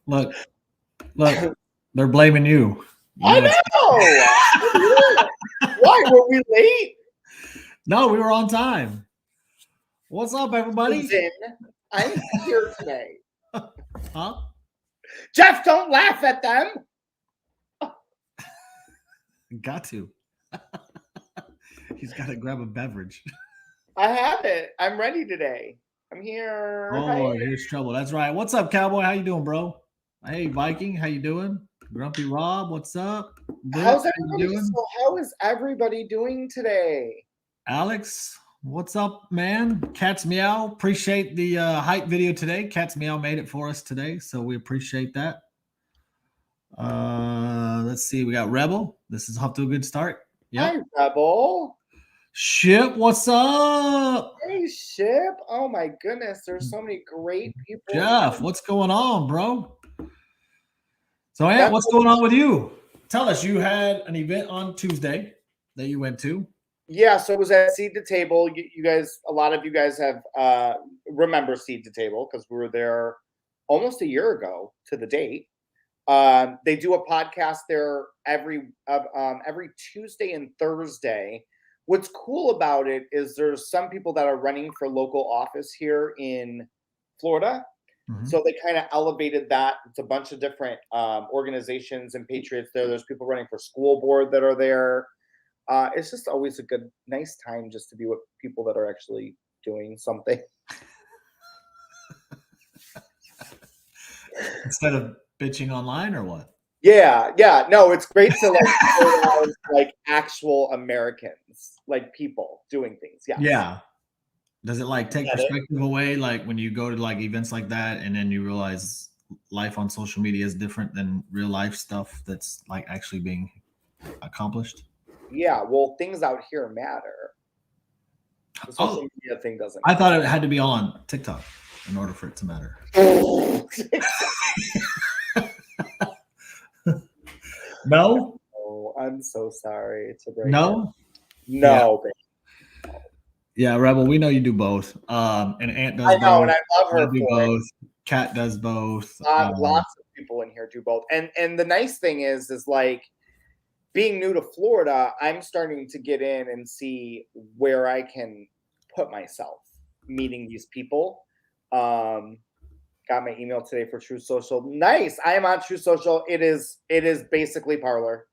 Look, they're blaming you. I know. Why were we late? No, we were on time. What's up, everybody? Susan, I'm here today. Huh? Jeff, don't laugh at them. Got to. He's got to grab a beverage. I have it. I'm ready today. I'm here. Oh, here's trouble. That's right. What's up, Cowboy? How you doing, bro? Hey, Viking. How you doing? Grumpy Rob, what's up? How's everybody doing? So how is everybody doing today? Alex, what's up, man? Cats Meow. Appreciate the hype video today. Cats Meow made it for us today, so we appreciate that. Let's see. We got Rebel. This is off to a good start. Yep. Hi, Rebel. Ship, what's up? Hey, Ship. Oh my goodness, there's so many great people. Jeff, what's going on, bro? So, Ant, what's going on with you? Tell us, you had an event on Tuesday that you went to. Yeah, so it was at Seed to Table. You guys, a lot of you guys have remember Seed to Table because we were there almost a year ago to the date. They do a podcast there every Tuesday and Thursday. What's cool about it is there's some people that are running for local office here in Florida. Mm-hmm. So they kind of elevated that. It's a bunch of different organizations and patriots there. There's people running for school board that are there. It's just always a good, nice time just to be with people that are actually doing something. Instead of bitching online or what? Yeah. No, it's great to like actual Americans, like people doing things. Yeah. Does it like take perspective away, like when you go to like events like that and then you realize life on social media is different than real life stuff that's like actually being accomplished? Yeah, well, things out here matter. The social media thing doesn't matter. I thought it had to be on TikTok in order for it to matter. No? Oh, I'm so sorry to break No? No, yeah, Rebel, we know you do both. And Ant does both. I know, and I love her. I do both. Cat does both. Lots of people in here do both. And the nice thing is like being new to Florida, I'm starting to get in and see where I can put myself meeting these people. Got my email today for True Social. Nice. I am on True Social. It is basically Parler.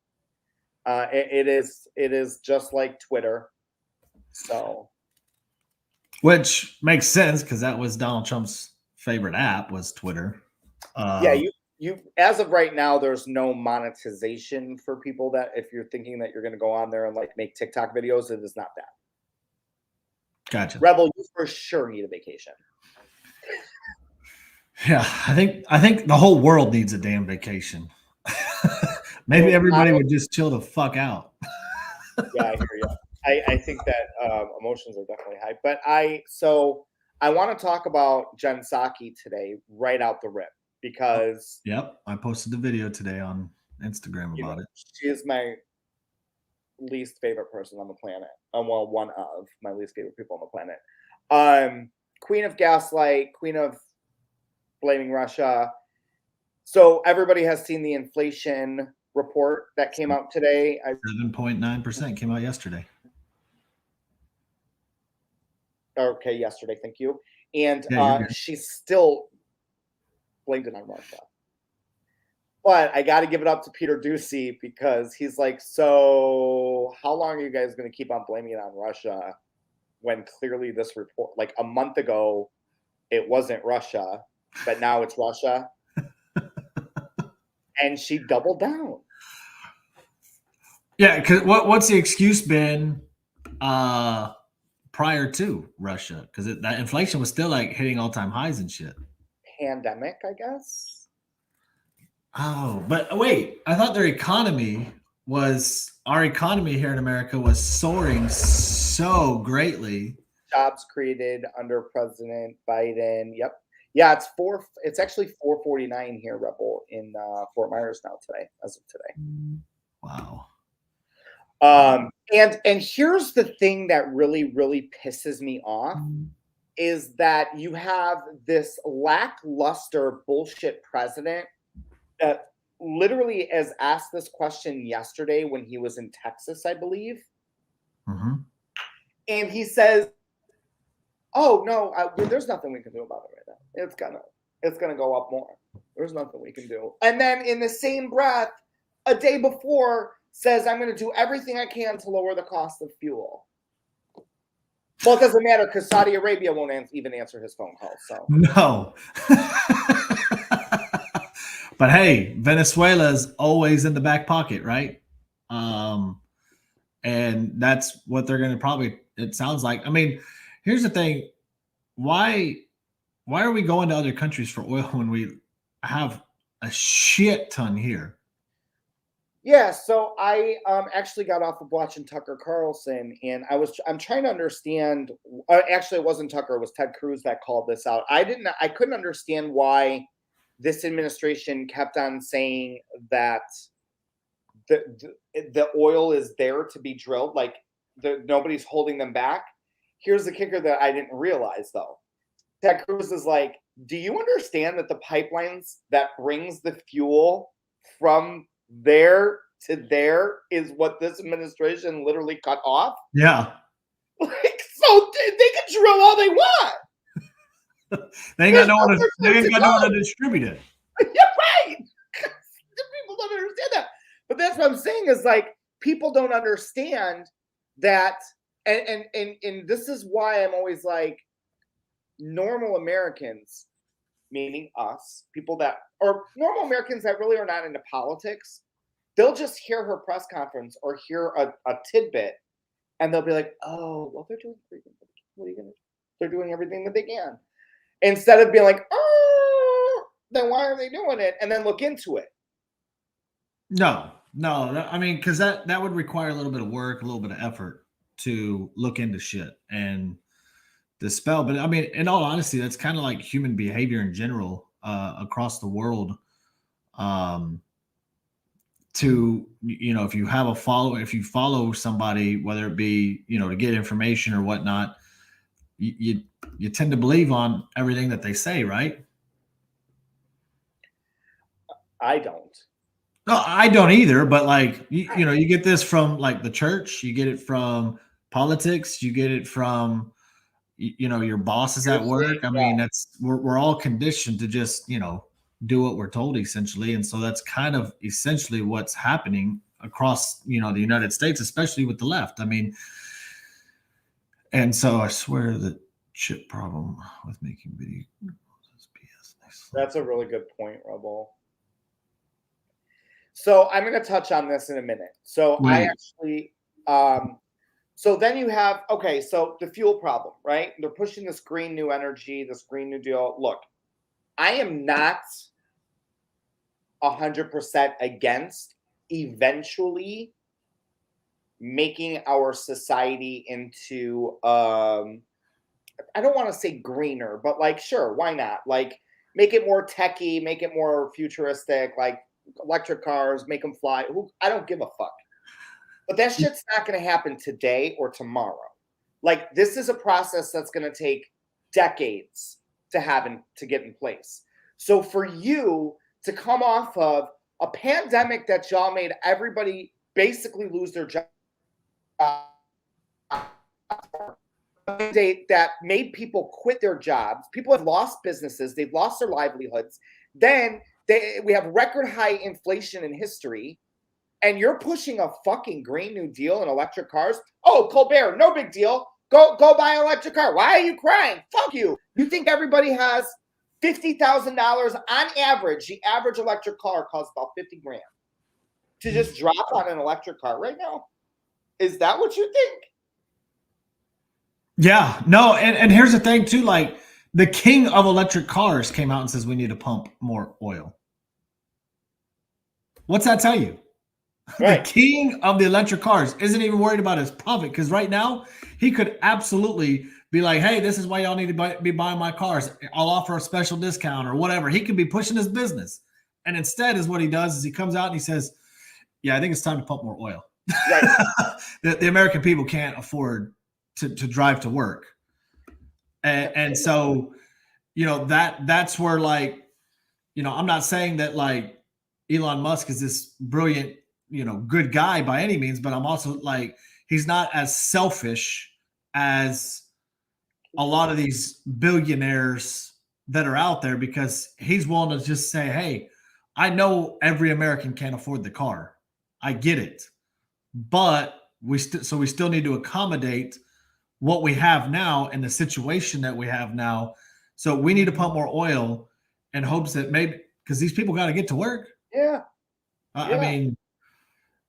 It is just like Twitter. So, which makes sense because that was Donald Trump's favorite app was Twitter. Yeah, you as of right now, there's no monetization for people that if you're thinking that you're going to go on there and like make TikTok videos, it is not that. Gotcha. Rebel, you for sure need a vacation. Yeah, I think the whole world needs a damn vacation. Maybe everybody would just chill the fuck out. Yeah, I hear you. I think that emotions are definitely high. But I want to talk about Jen Psaki today, right out the rip, because yep, I posted the video today on Instagram about it. She is my least favorite person on the planet. Well, one of my least favorite people on the planet. Queen of gaslight, queen of blaming Russia. So everybody has seen the inflation report that came out today. 7.9% came out yesterday. Okay, yesterday. Thank you. And she still blamed it on Russia. But I got to give it up to Peter Doocy because he's like, so how long are you guys going to keep on blaming it on Russia when clearly this report, like a month ago, it wasn't Russia, but now it's Russia? And she doubled down. Yeah, because what's the excuse been prior to Russia? Because that inflation was still like hitting all-time highs and shit. Pandemic, I guess. Oh, but wait, I thought our economy here in America was soaring so greatly. Jobs created under President Biden. Yep. Yeah, it's actually 449 here, Rebel, in Fort Myers now today, as of today. Wow. And here's the thing that really, really pisses me off is that you have this lackluster bullshit president literally is asked this question yesterday when he was in Texas, I believe. Mm-hmm. And he says, "Oh no, there's nothing we can do about it right now. It's gonna go up more. There's nothing we can do." And then in the same breath, a day before, says, "I'm gonna do everything I can to lower the cost of fuel." Well, it doesn't matter because Saudi Arabia won't even answer his phone calls. So no. But hey, Venezuela's always in the back pocket, right? And that's what they're going to probably. It sounds like. I mean, here's the thing: why are we going to other countries for oil when we have a shit ton here? yeah, so I actually got off of watching Tucker Carlson, and I'm trying to understand. Actually, it wasn't Tucker; it was Ted Cruz that called this out. I couldn't understand why this administration kept on saying that the oil is there to be drilled, like nobody's holding them back. Here's the kicker that I didn't realize though. Ted Cruz is like, do you understand that the pipelines that brings the fuel from there to there is what this administration literally cut off? Yeah. Like, so they can drill all they want. They ain't got no one to distribute it. You're right. People don't understand that. But that's what I'm saying is like people don't understand that, and this is why I'm always like, normal Americans, meaning us, people that or normal Americans that really are not into politics, they'll just hear her press conference or hear a tidbit, and they'll be like, "Oh, well, they're doing everything. What are you gonna do? They're doing everything that they can." Instead of being like, "Oh, then why are they doing it?" and then look into it. No. I mean, because that would require a little bit of work, a little bit of effort to look into shit and dispel. But I mean, in all honesty, that's kind of like human behavior in general across the world. To if you have if you follow somebody, whether it be to get information or whatnot, you tend to believe on everything that they say, right? I don't. No, I don't either. But like you get this from like the church, you get it from politics, you get it from your bosses at work. I mean, we're all conditioned to just do what we're told essentially, and so that's kind of essentially what's happening across the United States, especially with the left. I mean, and so I swear the chip problem with making video. That's a really good point, Rebel. So I'm going to touch on this in a minute. So Right. I actually, so then you have, okay, so the fuel problem, right? They're pushing this green new energy, this green new deal. Look, I am not 100% against eventually making our society into, I don't want to say greener, but like, sure, why not? Like, make it more techy, make it more futuristic, like electric cars, make them fly. I don't give a fuck. But that shit's not going to happen today or tomorrow. Like, this is a process that's going to take decades to get in place. So for you to come off of a pandemic that y'all made everybody basically lose their job, that made people quit their jobs, people have lost businesses, they've lost their livelihoods. Then we have record high inflation in history, and you're pushing a fucking Green New Deal and electric cars. Oh, Colbert, no big deal. Go buy an electric car. Why are you crying? Fuck you. You think everybody has $50,000 on average? The average electric car costs about 50 grand to just drop on an electric car right now. Is that what you think? Yeah, no, and here's the thing too, like the king of electric cars came out and says we need to pump more oil. What's that tell you? Right. The king of the electric cars isn't even worried about his profit, because right now he could absolutely be like, hey, this is why y'all need to be buying my cars. I'll offer a special discount or whatever. He could be pushing his business. And instead is what he does is he comes out and he says, yeah, I think it's time to pump more oil. Right. the American people can't afford to drive to work. And so, that's where, like, I'm not saying that, like, Elon Musk is this brilliant, good guy by any means, but I'm also like, he's not as selfish as a lot of these billionaires that are out there, because he's willing to just say, hey, I know every American can't afford the car. I get it. But we still need to accommodate what we have now and the situation that we have now. So we need to pump more oil in hopes that maybe, because these people got to get to work. Yeah. I mean,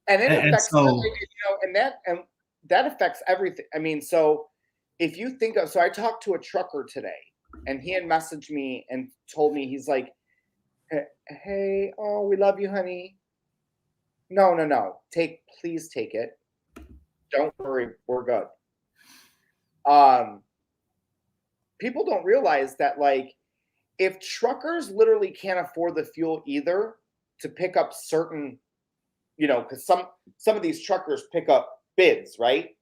and it affects so, and that affects everything. I mean, so if you think of, so I talked to a trucker today, and he had messaged me and told me, he's like, hey, oh, we love you, honey. No, please take it. Don't worry, we're good. People don't realize that, like, if truckers literally can't afford the fuel either to pick up certain, because some of these truckers pick up bids, right?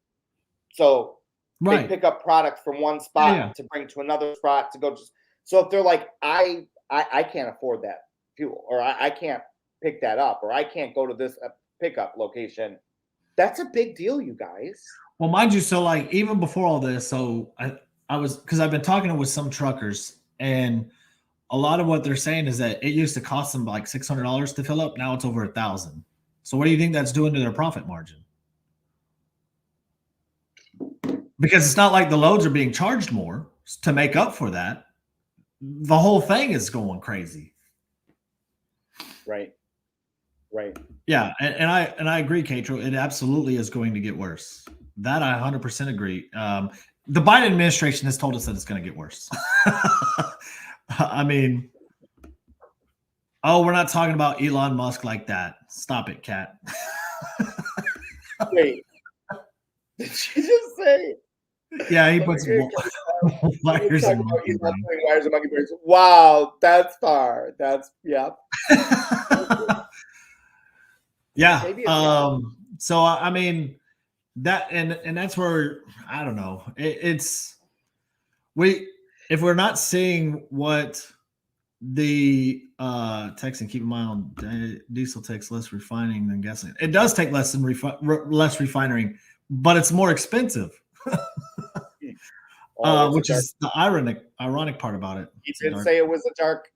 So they pick up product from one spot to bring to another spot to go. So if they're like, I can't afford that fuel, or I can't pick that up, or I can't go to this pickup location, that's a big deal, you guys. Well, mind you, so like even before all this, so I was, because I've been talking with some truckers, and a lot of what they're saying is that it used to cost them like $600 to fill up. Now it's over $1,000. So what do you think that's doing to their profit margin? Because it's not like the loads are being charged more to make up for that. The whole thing is going crazy. Right. Yeah, and I agree, Katro. It absolutely is going to get worse. That I 100% agree. The Biden administration has told us that it's going to get worse. I mean, we're not talking about Elon Musk like that. Stop it, Kat. Wait, did you just say? Yeah, he puts wires and monkey brains. Wow, that's far. That's yep. Yeah. So I mean that, and that's where I don't know. If we're not seeing what the Texan, keep in mind on diesel takes less refining than gasoline. It does take less refining, but it's more expensive. Which is the ironic part about it. He did say it was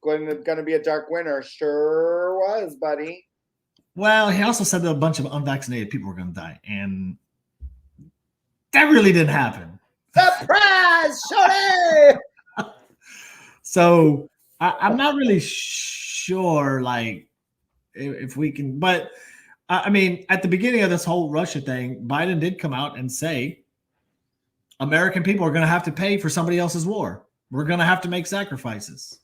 going to be a dark winter. Sure was, buddy. Well, he also said that a bunch of unvaccinated people were going to die, and that really didn't happen. Surprise, shorty! So I'm not really sure, like, if we can. But I mean, at the beginning of this whole Russia thing, Biden did come out and say, American people are going to have to pay for somebody else's war. We're going to have to make sacrifices.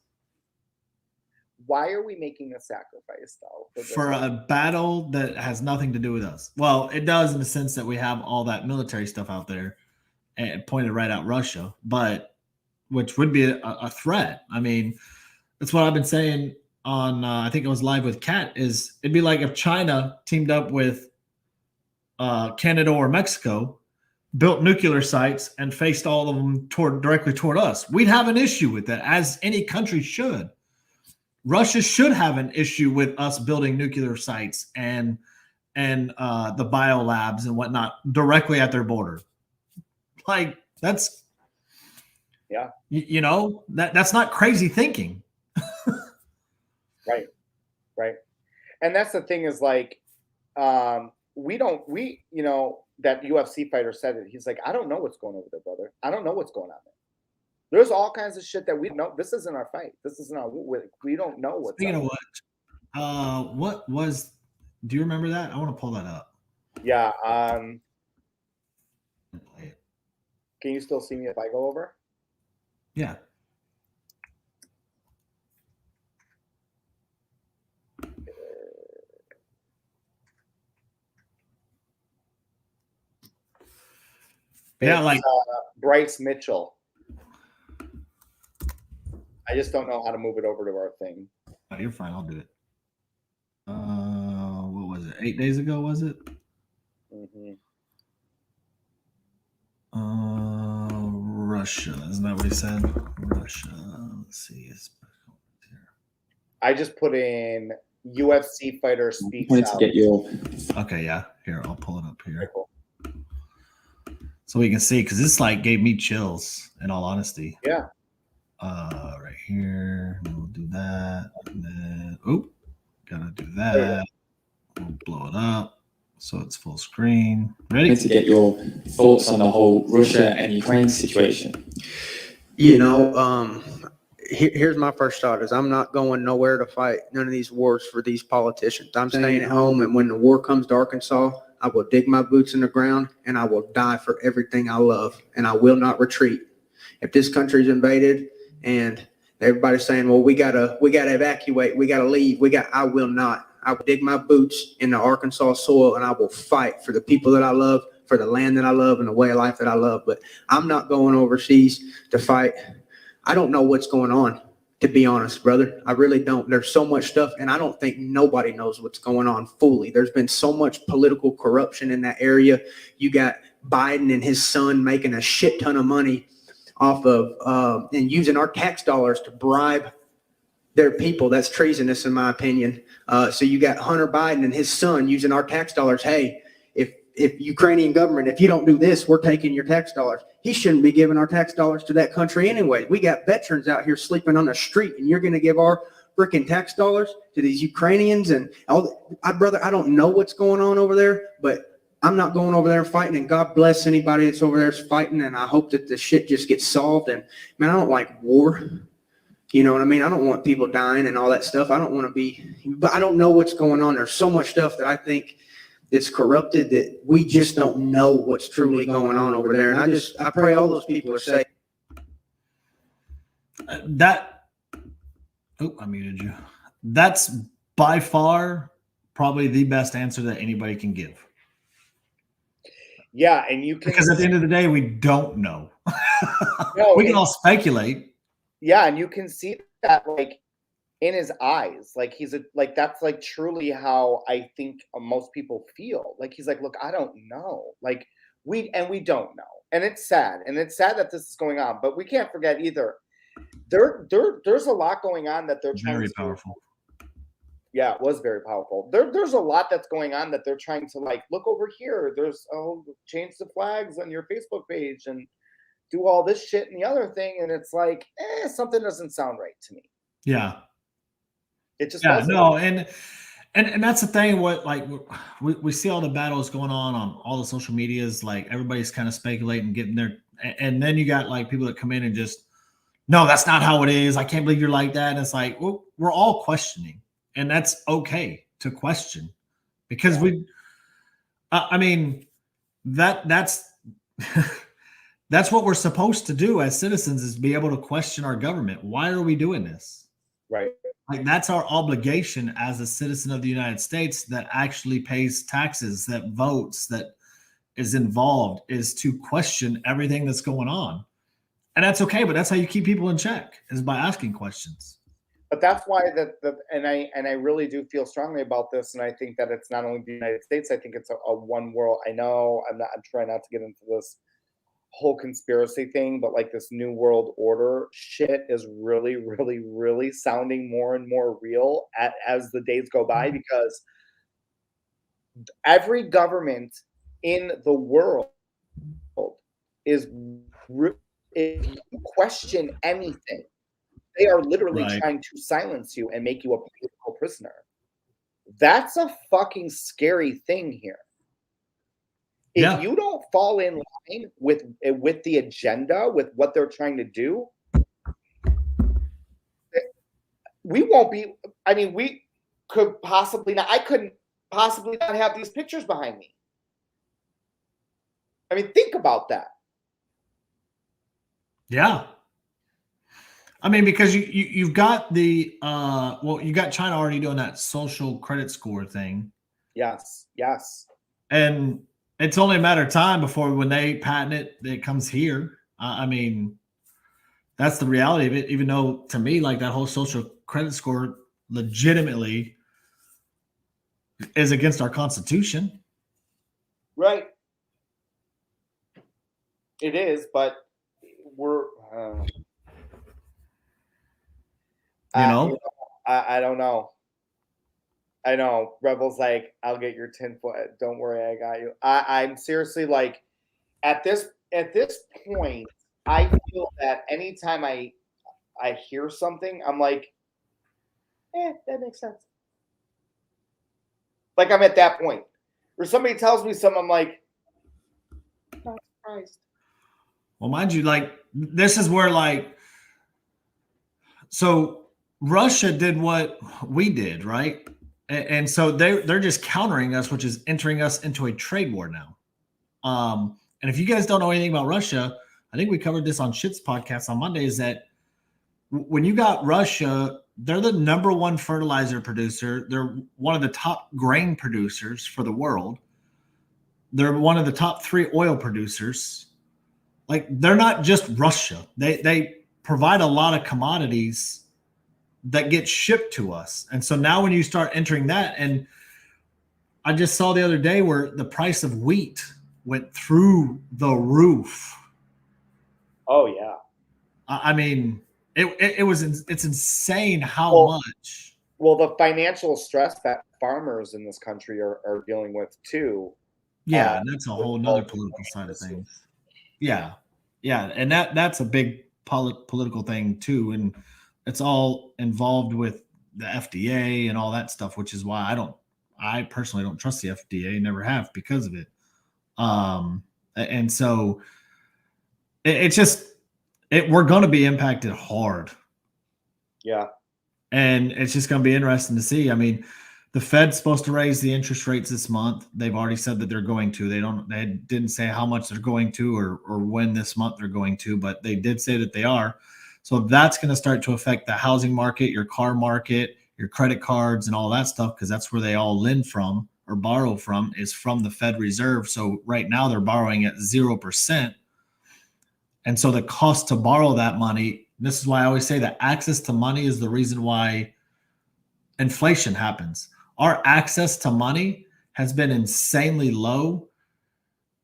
Why are we making a sacrifice, though? For a battle that has nothing to do with us. Well, it does in the sense that we have all that military stuff out there and pointed right at Russia, but which would be a threat. I mean, that's what I've been saying on, I think it was live with Kat, is it'd be like if China teamed up with Canada or Mexico, built nuclear sites, and faced all of them directly toward us. We'd have an issue with that, as any country should. Russia should have an issue with us building nuclear sites and the biolabs and whatnot directly at their border. Like, that's, yeah, that's not crazy thinking. Right. And that's the thing, is like, that UFC fighter said it. He's like, I don't know what's going on over there, brother. I don't know what's going on there. There's all kinds of shit that we know. This isn't our fight. This isn't our. We don't know what's. Speaking of what was? Do you remember that? I want to pull that up. Yeah. Can you still see me if I go over? Yeah. Yeah, like Bryce Mitchell. I just don't know how to move it over to our thing. Oh, you're fine. I'll do it. What was it? 8 days ago, was it? Mm-hmm. Russia. Isn't that what he said? Russia. Let's see. I just put in UFC fighter speaks wanted to out. get your Okay, yeah. Here, I'll pull it up here so we can see, because this like gave me chills. In all honesty, Yeah. Right here, we'll do that, and then gotta do that. We'll blow it up so it's full screen. Ready? to get your thoughts on the whole Russia and Ukraine situation. You know, here's my first thought: is I'm not going nowhere to fight none of these wars for these politicians. I'm staying at home, and when the war comes to Arkansas, I will dig my boots in the ground and I will die for everything I love, and I will not retreat. If this country's invaded and everybody's saying, well, we gotta evacuate, we gotta leave, I will not. I will dig my boots in the Arkansas soil and I will fight for the people that I love, for the land that I love, and the way of life that I love. But I'm not going overseas to fight. I don't know what's going on, to be honest, brother. I really don't. There's so much stuff, and I don't think nobody knows what's going on fully. There's been so much political corruption in that area. You got Biden and his son making a shit ton of money off of and using our tax dollars to bribe their people. That's treasonous, in my opinion. So you got Hunter Biden and his son using our tax dollars. Hey, if Ukrainian government, if you don't do this, we're taking your tax dollars. He shouldn't be giving our tax dollars to that country anyway. We got veterans out here sleeping on the street, and you're going to give our freaking tax dollars to these Ukrainians and all. Brother, I don't know what's going on over there, but I'm not going over there fighting, and God bless anybody that's over there fighting, and I hope that the shit just gets solved. And man, I don't like war. You know what I mean? I don't want people dying and all that stuff. I don't want to be, but I don't know what's going on. There's so much stuff that I think it's corrupted that we just don't know what's truly going on over there. And I pray all those people are safe. I muted you. That's by far probably the best answer that anybody can give. Yeah, and you can, because at the end of the day, we don't know. No, we can all speculate. Yeah, and you can see that like in his eyes, like that's like truly how I think most people feel. Like he's like, look, I don't know. Like we don't know, and it's sad, that this is going on. But we can't forget either. There's a lot going on that they're trying Very to. Powerful. Yeah, it was very powerful. There's a lot that's going on that they're trying to like look over here. There's change the flags on your Facebook page and do all this shit and the other thing, and it's like, something doesn't sound right to me. Yeah. It just no, and that's the thing. What like we see all the battles going on all the social medias. Like everybody's kind of speculating, getting there, and then you got like people that come in and just, no, that's not how it is. I can't believe you're like that. And it's like, well, we're all questioning, and that's okay to question, because I mean, that's that's what we're supposed to do as citizens, is be able to question our government. Why are we doing this? Right. Like that's our obligation as a citizen of the United States that actually pays taxes, that votes, that is involved, is to question everything that's going on. And that's okay, but that's how you keep people in check, is by asking questions. But that's why and I really do feel strongly about this, and I think that it's not only the United States. I think it's a one world. I know I'm trying not to get into this whole conspiracy thing, but like this new world order shit is really, really, really sounding more and more real as the days go by, because every government in the world is, if you question anything, they are literally trying to silence you and make you a political prisoner. That's a fucking scary thing here. If you don't fall in line with the agenda, with what they're trying to do, we won't be. I mean, we could possibly not. I couldn't possibly not have these pictures behind me. I mean, think about that. Yeah. I mean, because you've got the you got China already doing that social credit score thing. Yes. And it's only a matter of time before, when they patent it comes here. I mean, that's the reality of it. Even though, to me, like that whole social credit score legitimately is against our Constitution. Right. It is, but we're. I don't know. I know. Rebel's like, I'll get your tinfoil. Don't worry, I got you. I'm seriously like, at this point, I feel that anytime I hear something, I'm like, that makes sense. Like I'm at that point. Or somebody tells me something, I'm like, not surprised. Well, mind you, like this is where like, so Russia did what we did, right? And so they're just countering us, which is entering us into a trade war now. And if you guys don't know anything about Russia, I think we covered this on Shit's podcast on Monday, is that when you got Russia, they're the number one fertilizer producer. They're one of the top grain producers for the world. They're one of the top 3 oil producers. Like they're not just Russia. They provide a lot of commodities that get shipped to us. And so now when you start entering that, and I just saw the other day where the price of wheat went through the roof. Oh yeah. I mean, it's insane how much. Well, the financial stress that farmers in this country are dealing with too. Yeah, and that's a whole nother political side of things. Yeah. And that's a big political thing too. And it's all involved with the FDA and all that stuff, which is why I personally don't trust the FDA, never have, because of it. And so we're going to be impacted hard. Yeah. And it's just going to be interesting to see. I mean, the Fed's supposed to raise the interest rates this month. They've already said that they're going to. They didn't say how much they're going to or when this month they're going to, but they did say that they are. So that's going to start to affect the housing market, your car market, your credit cards, and all that stuff, because that's where they all lend from or borrow from, is from the Fed Reserve. So right now they're borrowing at 0%. And so the cost to borrow that money, this is why I always say that access to money is the reason why inflation happens. Our access to money has been insanely low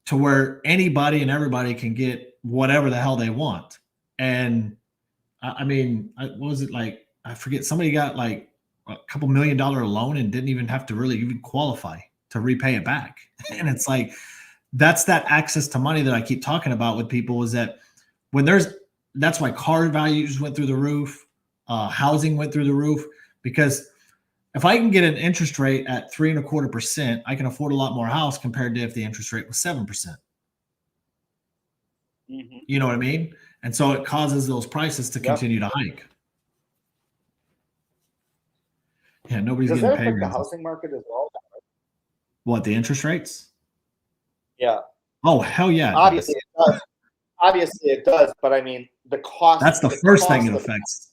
to where anybody and everybody can get whatever the hell they want. And I mean, what was it like? I forget. Somebody got like a couple $1 million loan and didn't even have to really even qualify to repay it back. And it's like, that's that access to money that I keep talking about with people, is that that's why car values went through the roof, housing went through the roof, because if I can get an interest rate at 3.25%, I can afford a lot more house compared to if the interest rate was 7%. Mm-hmm. You know what I mean? And so it causes those prices to continue to hike. Yeah, nobody's Does getting that paid. affect the housing market as well? What, the interest rates? Yeah. Oh, hell yeah. Obviously it does. Obviously it does, but I mean the cost. That's the first thing it affects.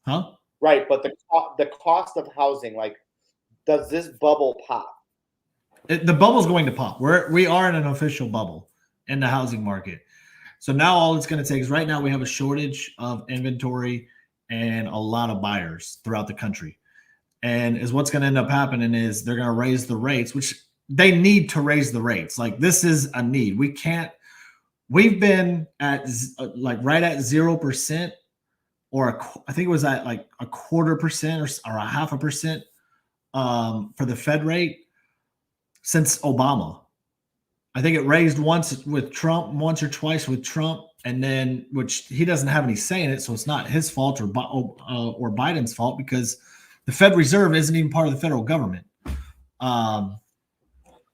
Huh? Right, but the cost of housing, like, does this bubble pop? The bubble's going to pop. We are in an official bubble in the housing market. So now all it's going to take is, right now we have a shortage of inventory and a lot of buyers throughout the country. And is what's going to end up happening is they're going to raise the rates, which they need to raise the rates. Like, this is a need. We've been at like right at 0%, or I think it was at like 0.25% or 0.5% for the Fed rate since Obama. I think it raised once with Trump, once or twice with Trump, and then, which he doesn't have any say in it, so it's not his fault or Biden's fault, because the Fed Reserve isn't even part of the federal government.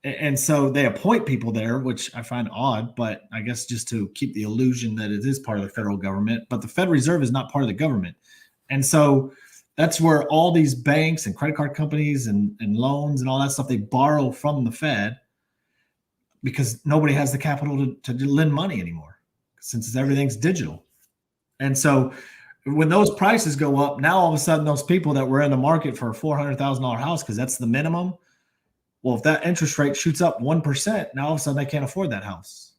And so they appoint people there, which I find odd, but I guess just to keep the illusion that it is part of the federal government. But the Fed Reserve is not part of the government. And so that's where all these banks and credit card companies and loans and all that stuff, they borrow from the Fed, because nobody has the capital to lend money anymore, since everything's digital. And so when those prices go up, now all of a sudden those people that were in the market for a $400,000 house, because that's the minimum, well, if that interest rate shoots up 1%, now all of a sudden they can't afford that house.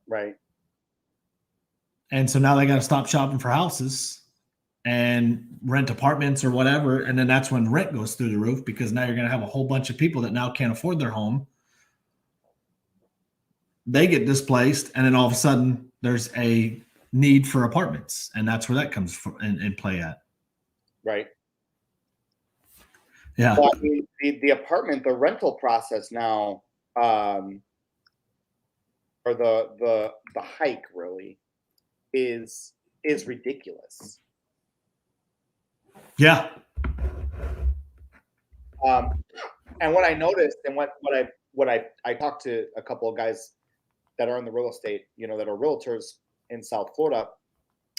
Right. And so now they got to stop shopping for houses and rent apartments or whatever. And then that's when rent goes through the roof, because now you're going to have a whole bunch of people that now can't afford their home. They get displaced, and then all of a sudden there's a need for apartments, and that's where that comes in play at. Right. Yeah. Well, I mean, the rental process now, or the hike really is ridiculous. Yeah. And what I noticed, and what I talked to a couple of guys that are in the real estate, that are realtors in South Florida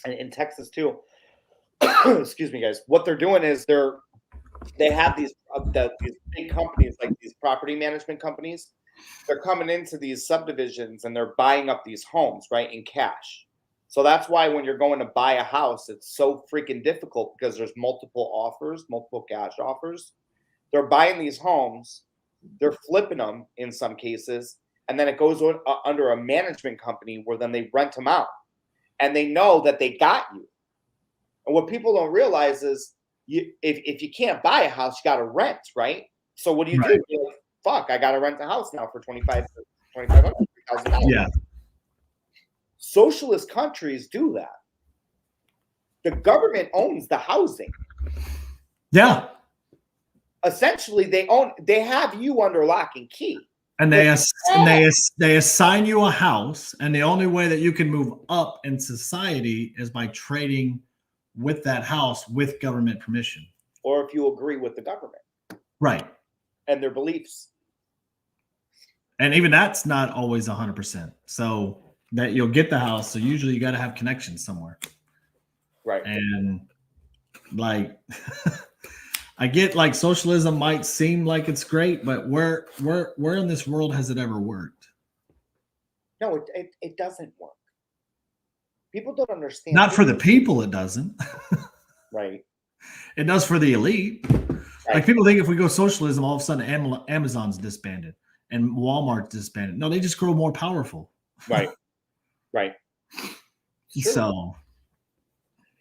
and in Texas too. Excuse me, guys. What they're doing is they have these big companies, like these property management companies. They're coming into these subdivisions and they're buying up these homes, right, in cash. So that's why when you're going to buy a house, it's so freaking difficult because there's multiple offers, multiple cash offers. They're buying these homes, they're flipping them in some cases, and then it goes under a management company where then they rent them out. And they know that they got you. And what people don't realize is if you can't buy a house, you got to rent, right? So what do? Right. You're like, fuck, I got to rent a house now for $2,500. Yeah. Socialist countries do that. The government owns the housing. Yeah. Essentially, they have you under lock and key. And they assign you a house, and the only way that you can move up in society is by trading with that house with government permission. Or if you agree with the government. Right. And their beliefs. And even that's not always 100%. So that you'll get the house. So usually you got to have connections somewhere. Right. And like, I get like socialism might seem like it's great, but where in this world has it ever worked? No, it doesn't work. People don't understand. Not for the people, it doesn't. Right. It does for the elite. Right. Like people think if we go socialism, all of a sudden Amazon's disbanded and Walmart's disbanded. No, they just grow more powerful. Right. Right. Sure. So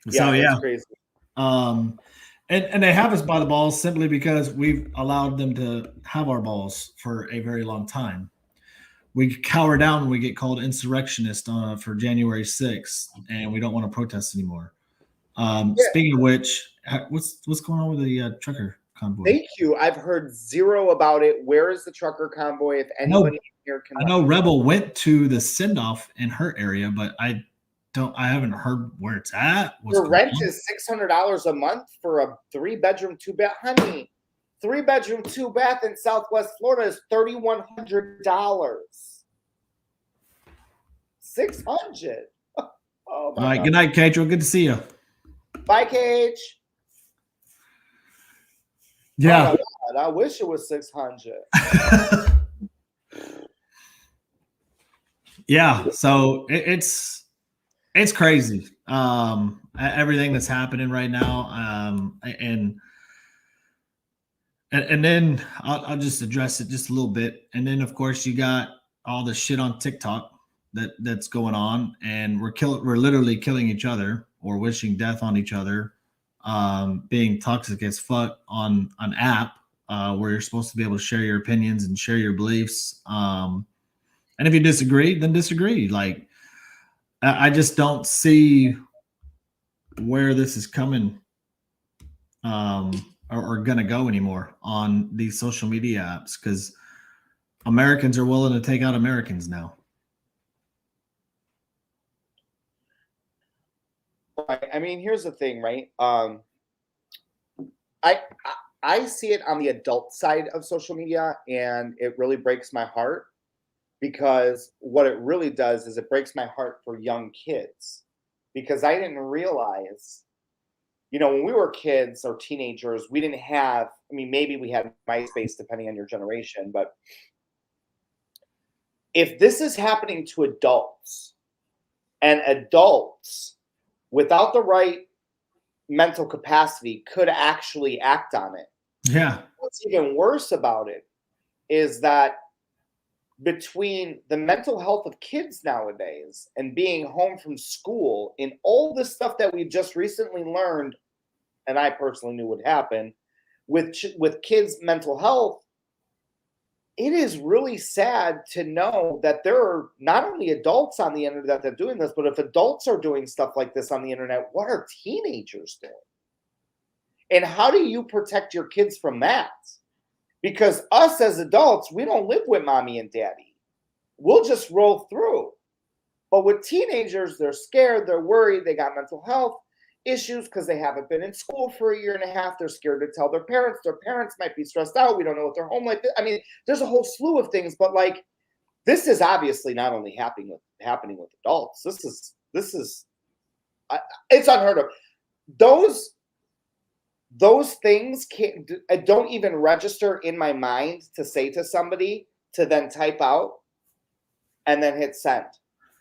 yeah. yeah. Crazy. And they have us by the balls simply because we've allowed them to have our balls for a very long time. We cower down when we get called insurrectionist for January 6th, and we don't want to protest anymore. Speaking of which, what's going on with the trucker convoy? Thank you. I've heard zero about it. Where is the trucker convoy? If anybody here can, I know Rebel went to the send off in her area, but I haven't heard where it's at. The rent is $600 a month for a 3-bedroom, 2-bath. Honey, 3-bedroom, 2-bath in Southwest Florida is $3,100. $600. Oh, all right. God. Good night, Cage. Good to see you. Bye, Cage. Yeah. Oh, I wish it was 600. Yeah. So it's crazy. Everything that's happening right now. And then I'll just address it just a little bit. And then of course you got all the shit on TikTok that's going on, and we're literally killing each other or wishing death on each other, being toxic as fuck on an app where you're supposed to be able to share your opinions and share your beliefs. And if you disagree, then disagree. Like, I just don't see where this is coming or going to go anymore on these social media apps, because Americans are willing to take out Americans now. I mean, here's the thing, right? I see it on the adult side of social media, and it really breaks my heart, because what it really does is it breaks my heart for young kids, because I didn't realize, when we were kids or teenagers, we didn't have, maybe we had MySpace depending on your generation, but if this is happening to adults, and adults without the right mental capacity could actually act on it. Yeah. What's even worse about it is that between the mental health of kids nowadays and being home from school and all the stuff that we've just recently learned, and I personally knew would happen with kids' mental health, it is really sad to know that there are not only adults on the internet that are doing this, but if adults are doing stuff like this on the internet, what are teenagers doing? And how do you protect your kids from that? Because us as adults, we don't live with mommy and daddy. We'll just roll through. But with teenagers, they're scared, they're worried, they got mental health issues because they haven't been in school for a year and a half. They're scared to tell their parents. Their parents might be stressed out. We don't know what their home life is. I mean, there's a whole slew of things, but like, this is obviously not only happening with adults. This is it's unheard of. Those things don't even register in my mind to say to somebody to then type out and then hit send,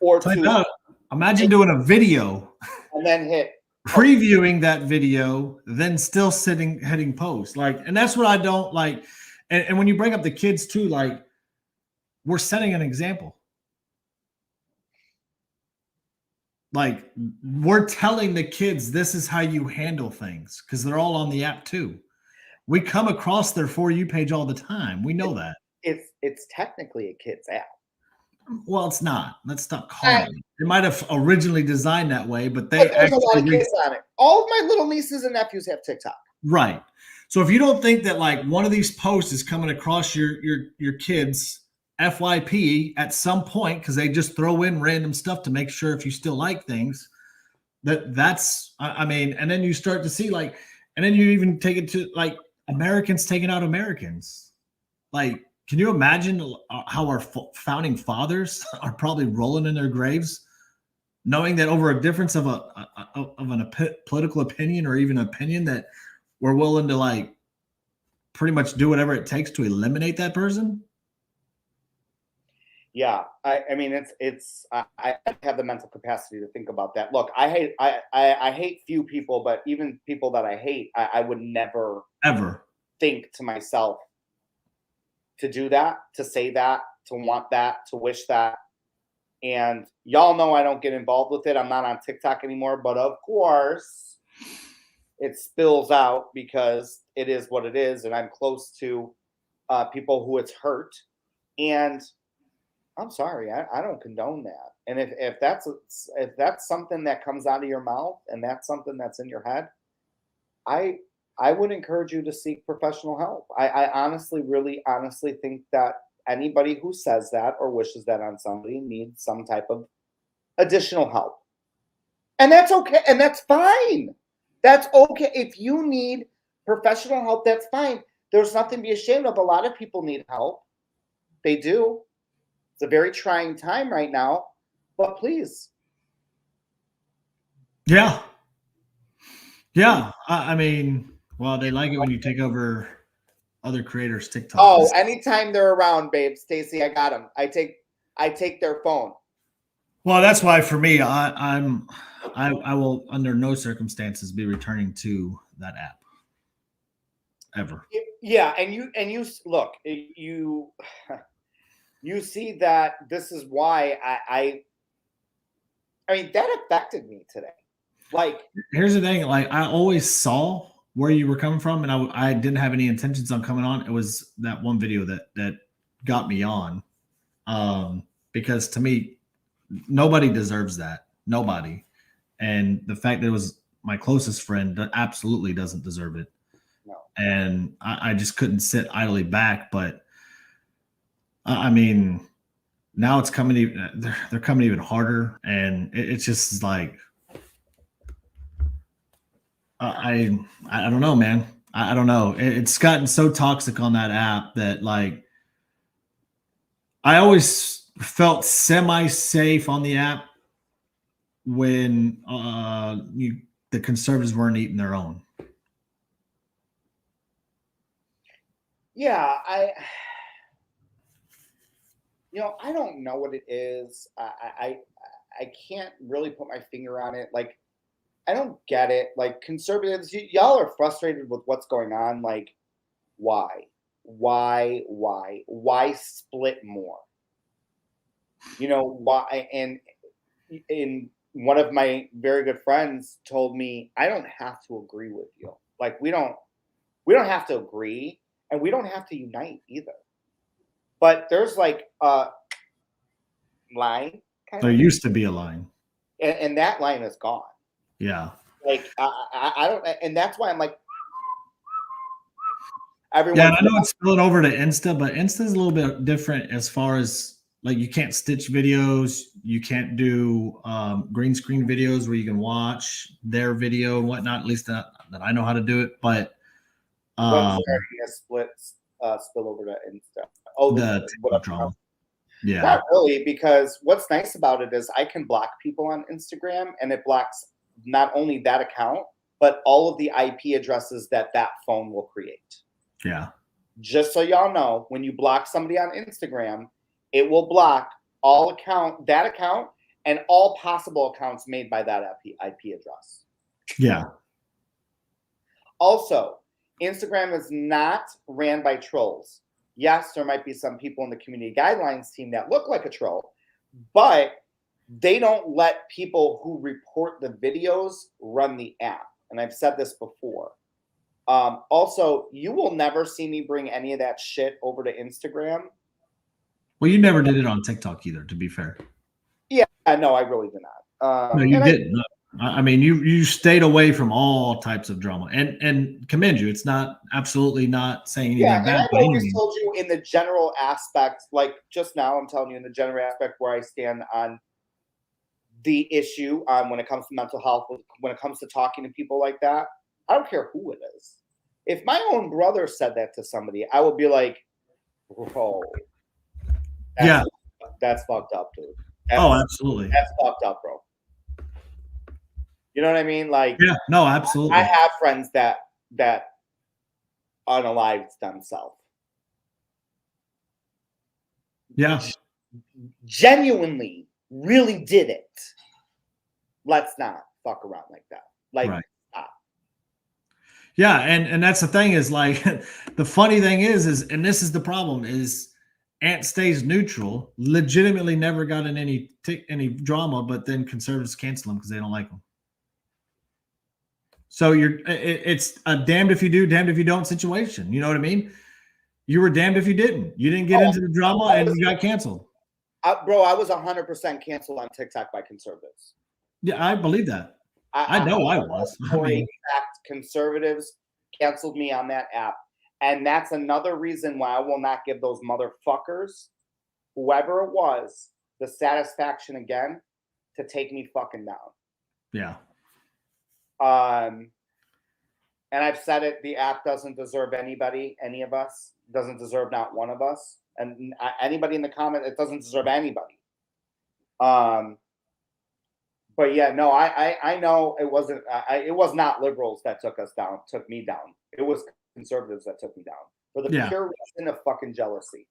or type out. Imagine doing a video and then hit previewing that video, then still hitting post. Like, and that's what I don't like. And when you bring up the kids too, like, we're setting an example. Like, we're telling the kids this is how you handle things, because they're all on the app too. We come across their For You page all the time. We know that. It's technically a kid's app. Well, it's not. Let's stop calling it. They might have originally designed that way, but there's a lot of kids on it. All of my little nieces and nephews have TikTok. Right. So if you don't think that like one of these posts is coming across your kids' FYP at some point, because they just throw in random stuff to make sure if you still like things, that's I mean, and then you start to see like, and then you even take it to like Americans taking out Americans. Like, can you imagine how our founding fathers are probably rolling in their graves, knowing that over a difference of a political opinion or even opinion that we're willing to like pretty much do whatever it takes to eliminate that person? Yeah, I mean, I have the mental capacity to think about that. Look, I hate few people, but even people that I hate, I would never ever think to myself to do that, to say that, to want that, to wish that. And y'all know I don't get involved with it. I'm not on TikTok anymore, but of course it spills out because it is what it is. And I'm close to people who it's hurt. And I'm sorry, I don't condone that. And if that's something that comes out of your mouth and that's something that's in your head, I would encourage you to seek professional help. I honestly, really honestly think that anybody who says that or wishes that on somebody needs some type of additional help. And that's okay. And that's fine. That's okay. If you need professional help, that's fine. There's nothing to be ashamed of. A lot of people need help. They do. It's a very trying time right now, but please. Yeah. Yeah. I mean, well, they like it when you take over other creators' TikTok. Oh, anytime they're around, babe, Stacy, I got them. I take their phone. Well, that's why for me, I will under no circumstances be returning to that app ever. Yeah, and you look, you see that this is why I mean, that affected me today. Like, here's the thing, like I always saw where you were coming from, and I didn't have any intentions on coming on. It was that one video that got me on, because to me, nobody deserves that. Nobody. And the fact that it was my closest friend that absolutely doesn't deserve it. No. And I just couldn't sit idly back. But I mean, now it's coming. They're coming even harder, and it's just like I don't know, man. I don't know. It's gotten so toxic on that app that like I always felt semi-safe on the app when the conservatives weren't eating their own. Yeah, I don't know what it is. I can't really put my finger on it. Like, I don't get it. Like, conservatives, y'all are frustrated with what's going on. Like, why split more? You know, why? And one of my very good friends told me, I don't have to agree with you. Like, we don't have to agree, and we don't have to unite either. But there's like a line. There used to be a line. And that line is gone. Yeah. Like, I don't, and that's why I'm like, Everyone. I know it's spilling over to Insta, but Insta's a little bit different as far as like you can't stitch videos, you can't do green screen videos where you can watch their video and whatnot. At least that I know how to do it, but What's starting a spill over to Insta? Oh, the TikTok drama. Yeah, not really, because what's nice about it is I can block people on Instagram, and it blocks not only that account, but all of the IP addresses that phone will create. Yeah. Just so y'all know, when you block somebody on Instagram, it will block that account and all possible accounts made by that IP address. Yeah. Also, Instagram is not ran by trolls. Yes, there might be some people in the community guidelines team that look like a troll, but they don't let people who report the videos run the app. And I've said this before. Also, you will never see me bring any of that shit over to Instagram. Well, you never did it on TikTok either, to be fair. Yeah, no, I really did not. No, you didn't. I mean, you stayed away from all types of drama, and commend you. It's not absolutely not saying anything bad. I always told you in the general aspect, like just now, I'm telling you in the general aspect where I stand on the issue when it comes to mental health, when it comes to talking to people like that. I don't care who it is. If my own brother said that to somebody, I would be like, "Bro, that's fucked up, dude." Absolutely. That's fucked up, bro. You know what I mean? Like, yeah, no, absolutely. I have friends that unalived themselves. Yeah. Genuinely, really did it. Let's not fuck around like that. Like, right. Yeah, and that's the thing is like the funny thing is and this is the problem is Ant stays neutral, legitimately never got in any drama, but then conservatives cancel him because they don't like him. So it's a damned if you do, damned if you don't situation. You know what I mean? You were damned if you didn't. You didn't get into the drama and you got canceled. Bro, I was 100% canceled on TikTok by conservatives. Yeah, I believe that. I know I was. Conservatives canceled me on that app. And that's another reason why I will not give those motherfuckers, whoever it was, the satisfaction again to take me fucking down. Yeah. And I've said it, the app doesn't deserve anybody, any of us, doesn't deserve not one of us. And anybody in the comment, it doesn't deserve anybody. But yeah, no, I know it wasn't. It was not liberals that took me down. It was conservatives that took me down for the pure reason of fucking jealousy.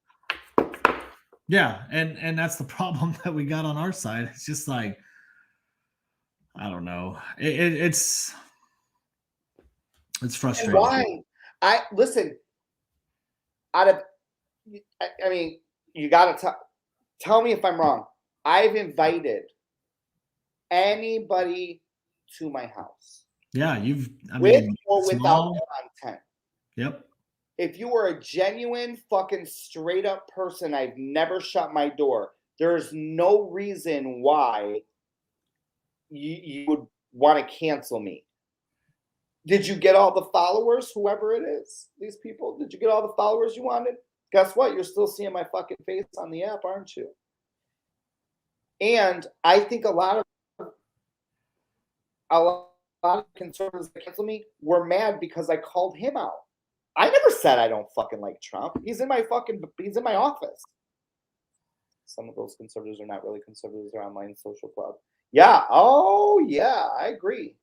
Yeah, and that's the problem that we got on our side. It's just like, I don't know. It's frustrating. And why? Listen. I mean, you gotta tell me if I'm wrong. I've invited anybody to my house. Yeah, with or without content. Yep. If you were a genuine fucking straight up person, I've never shut my door. There's no reason why you would want to cancel me. Did you get all the followers, whoever it is, these people? Did you get all the followers you wanted? Guess what? You're still seeing my fucking face on the app, aren't you? And I think a lot of conservatives that cancel me were mad because I called him out. I never said I don't fucking like Trump. He's in my office. Some of those conservatives are not really conservatives, they're online social club. Yeah. Oh yeah, I agree.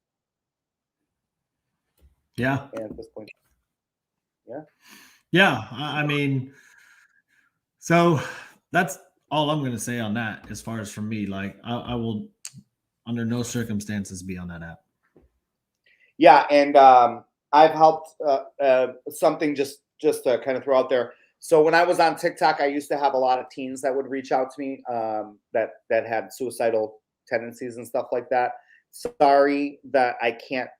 Yeah. And at this point. Yeah. Yeah. I mean, so that's all I'm gonna say on that as far as from me. Like I will under no circumstances be on that app. Yeah, and I've helped something just to kind of throw out there. So when I was on TikTok, I used to have a lot of teens that would reach out to me that had suicidal tendencies and stuff like that. Sorry that I can't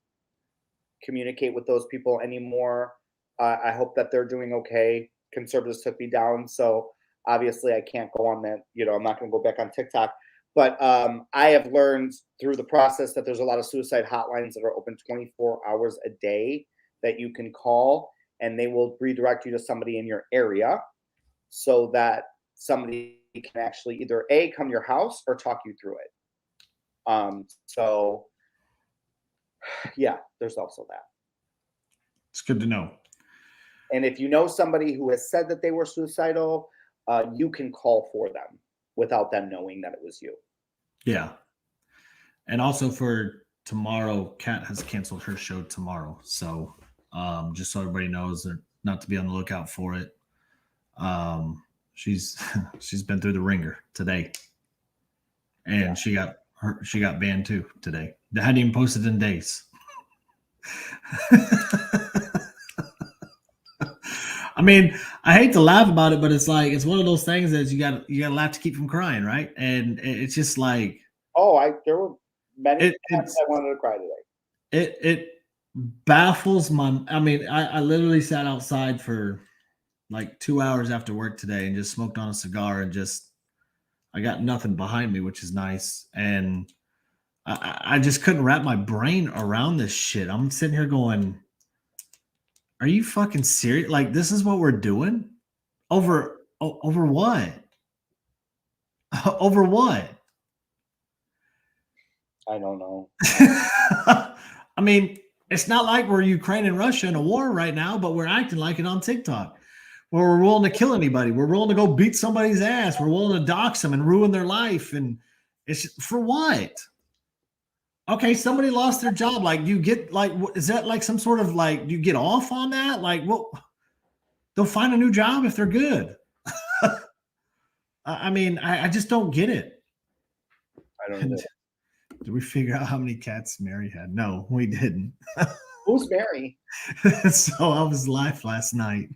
communicate with those people anymore. I hope that they're doing okay. Conservatives took me down, so obviously I can't go on that. I'm not going to go back on TikTok. But I have learned through the process that there's a lot of suicide hotlines that are open 24 hours a day that you can call. and they will redirect you to somebody in your area so that somebody can actually either A, come to your house or talk you through it. So yeah, there's also that. It's good to know. And if you know somebody who has said that they were suicidal, you can call for them without them knowing that it was you. Yeah. And also for tomorrow, Kat has canceled her show tomorrow. So just so everybody knows, not to be on the lookout for it. She's been through the ringer today. And she got banned too today. They hadn't even posted in days. I mean, I hate to laugh about it, but it's like it's one of those things that you gotta laugh to keep from crying, right? And it's just like, there were many times I wanted to cry today. It baffles my. I mean, I literally sat outside for like 2 hours after work today and just smoked on a cigar and I got nothing behind me, which is nice. And I just couldn't wrap my brain around this shit. I'm sitting here going, are you fucking serious? Like, this is what we're doing? Over what? Over what? I don't know. I mean, it's not like we're Ukraine and Russia in a war right now, but we're acting like it on TikTok. Where we're willing to kill anybody. We're willing to go beat somebody's ass. We're willing to dox them and ruin their life. And it's for what? Okay, somebody lost their job. Like, do you get like, is that like some sort of like, do you get off on that? Like, well, they'll find a new job if they're good. I mean, I just don't get it. I don't know. Did we figure out how many cats Mary had? No, we didn't. Who's Mary? So I was live last night,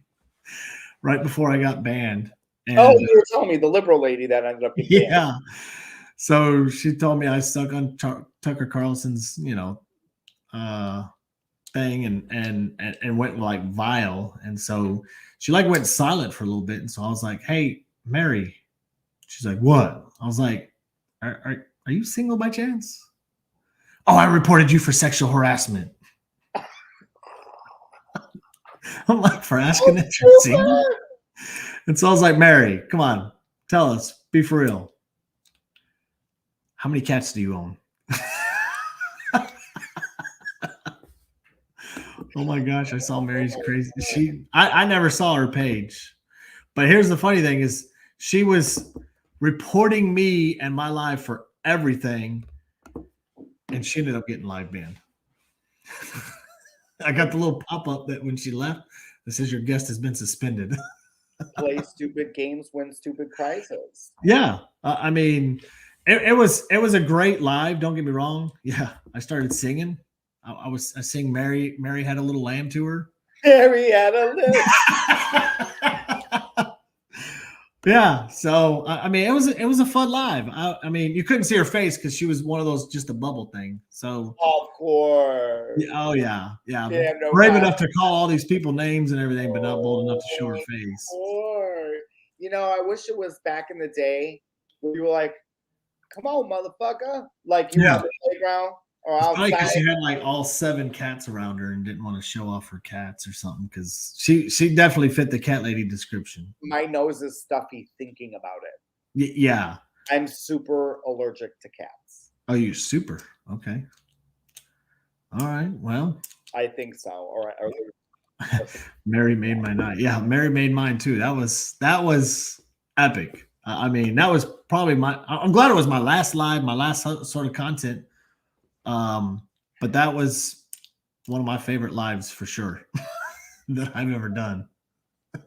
right before I got banned. And, you were telling me the liberal lady that ended up getting banned. Yeah. So she told me I stuck on Tucker Carlson's, thing and went like vile. And so she like went silent for a little bit. And so I was like, hey, Mary. She's like, what? I was like, are you single by chance? Oh, I reported you for sexual harassment. I'm like, for asking if you're single? And so I was like, Mary, come on, tell us, be for real. How many cats do you own? Oh my gosh, I saw Mary's crazy. I never saw her page. But here's the funny thing is she was reporting me and my live for everything. And she ended up getting live banned. I got the little pop-up that when she left, that says your guest has been suspended. Play stupid games, win stupid prizes. Yeah. I mean, it was a great live. Don't get me wrong. Yeah. I started singing. I sing Mary had a little lamb to her. Mary had a little. Yeah. So I mean, it was a fun live. I mean, you couldn't see her face because she was one of those just a bubble thing. So of course. Oh yeah. No brave enough to call all these people names and everything, but not bold enough to show her face. I wish it was back in the day where you were like, "Come on, motherfucker!" Like you were on the playground. Or it's funny because she had like all 7 cats around her and didn't want to show off her cats or something because she definitely fit the cat lady description. My nose is stuffy thinking about it. Yeah. I'm super allergic to cats. Oh, you're super. Okay. All right. Well. I think so. All right. Mary made my night. Yeah, Mary made mine too. That was epic. I mean, that was probably I'm glad it was my last live, my last sort of content. But that was one of my favorite lives for sure that I've ever done. And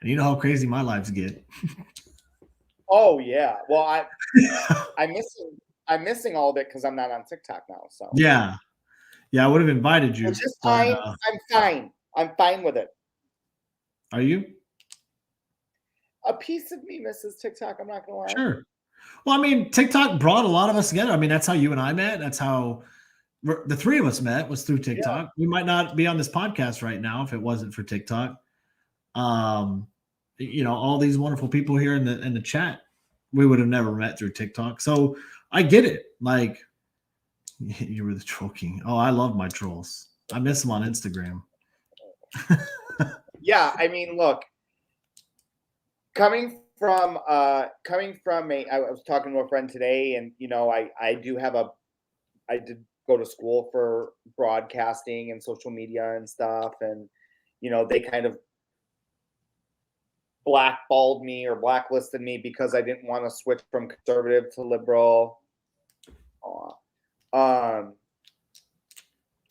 you know how crazy my lives get. Oh yeah. Well, I'm missing all of it because I'm not on TikTok now. So yeah, I would have invited you. Which is fine. I'm fine. I'm fine with it. Are you? A piece of me misses TikTok. I'm not gonna lie. Sure. Well, I mean, TikTok brought a lot of us together. I mean, that's how you and I met. That's how the 3 of us met, was through TikTok. Yeah. We might not be on this podcast right now if it wasn't for TikTok. All these wonderful people here in the chat, we would have never met through TikTok. So I get it. Like, you were the troll king. Oh, I love my trolls. I miss them on Instagram. Yeah, I mean, look, coming from I was talking to a friend today, and I did go to school for broadcasting and social media and stuff, and they kind of blackballed me or blacklisted me because I didn't want to switch from conservative to liberal.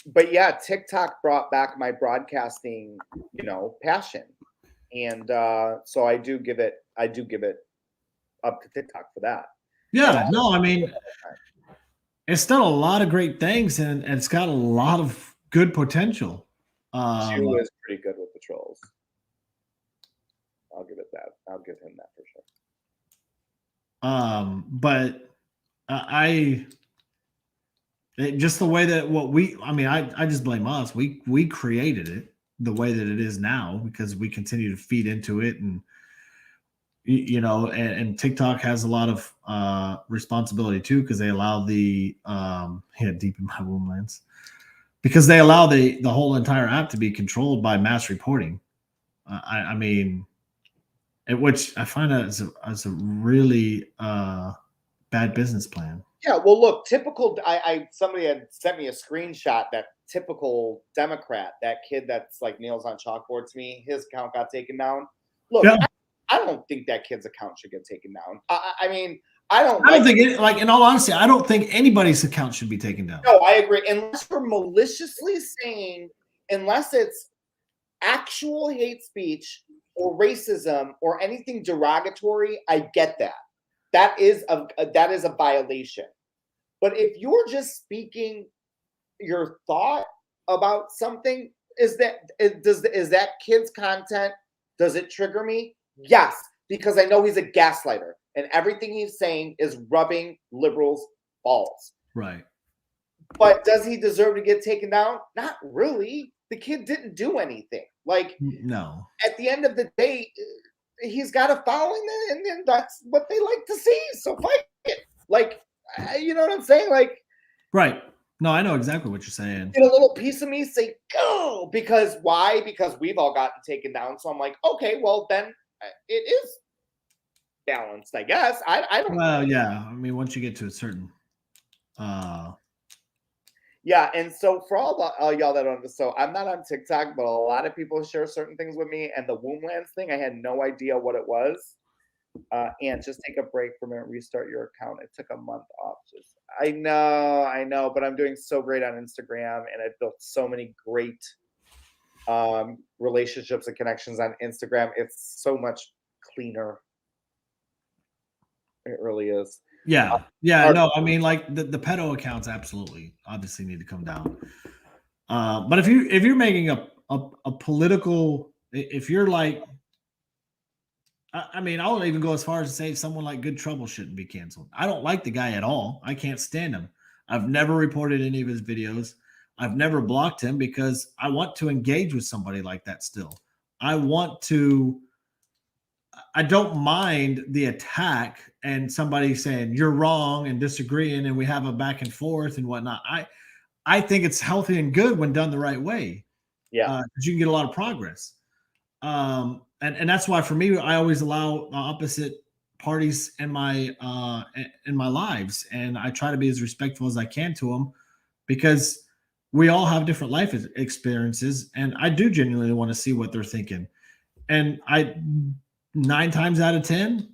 But yeah, TikTok brought back my broadcasting, passion, and so I do give it up to TikTok for that. Yeah, no, I mean, it's done a lot of great things, and it's got a lot of good potential. Stu is pretty good with the trolls. I'll give it that. I'll give him that for sure. But just the way that I just blame us. We created it the way that it is now because we continue to feed into it, and and TikTok has a lot of responsibility too because they allow the deep in my womblands because they allow the whole entire app to be controlled by mass reporting. I mean, which I find that as a really bad business plan. Yeah, well, look, typical. Somebody had sent me a screenshot that typical Democrat, that kid that's like nails on chalkboard to me, his account got taken down. Look, yeah. I don't think that kid's account should get taken down. I mean, I don't think it, in all honesty, I don't think anybody's account should be taken down. No, I agree. Unless we're maliciously saying, unless it's actual hate speech or racism or anything derogatory, I get that. That is a violation. But if you're just speaking your thought about something, is that kid's content, does it trigger me? Yes, because I know he's a gaslighter and everything he's saying is rubbing liberals' balls. Right. But does he deserve to get taken down? Not really. The kid didn't do anything. Like, no. At the end of the day, he's got a following, and that's what they like to see. So fight it. Like, you know what I'm saying? Like, right. No, I know exactly what you're saying. Get a little piece of me say go, because why? Because we've all gotten taken down. So I'm like, okay, well then it is balanced, I guess. I don't. Well, yeah. I mean, once you get to a certain. Yeah, and so for all y'all that don't know, so I'm not on TikTok, but a lot of people share certain things with me. And the Womblands thing, I had no idea what it was. And just take a break from it, restart your account. It took a month off. I know, but I'm doing so great on Instagram, and I've built so many great relationships and connections on Instagram. It's so much cleaner. It really is. Yeah. No, I mean, like the pedo accounts absolutely obviously need to come down. But if you're making a political, if you're like, I mean, I would even go as far as to say someone like Good Trouble shouldn't be canceled. I don't like the guy at all. I can't stand him. I've never reported any of his videos. I've never blocked him because I want to engage with somebody like that still. I don't mind the attack and somebody saying you're wrong and disagreeing, and we have a back and forth and whatnot. I think it's healthy and good when done the right way. Yeah, because you can get a lot of progress. And that's why for me, I always allow opposite parties in my lives, and I try to be as respectful as I can to them because we all have different life experiences, and I do genuinely want to see what they're thinking. And 9 times out of 10,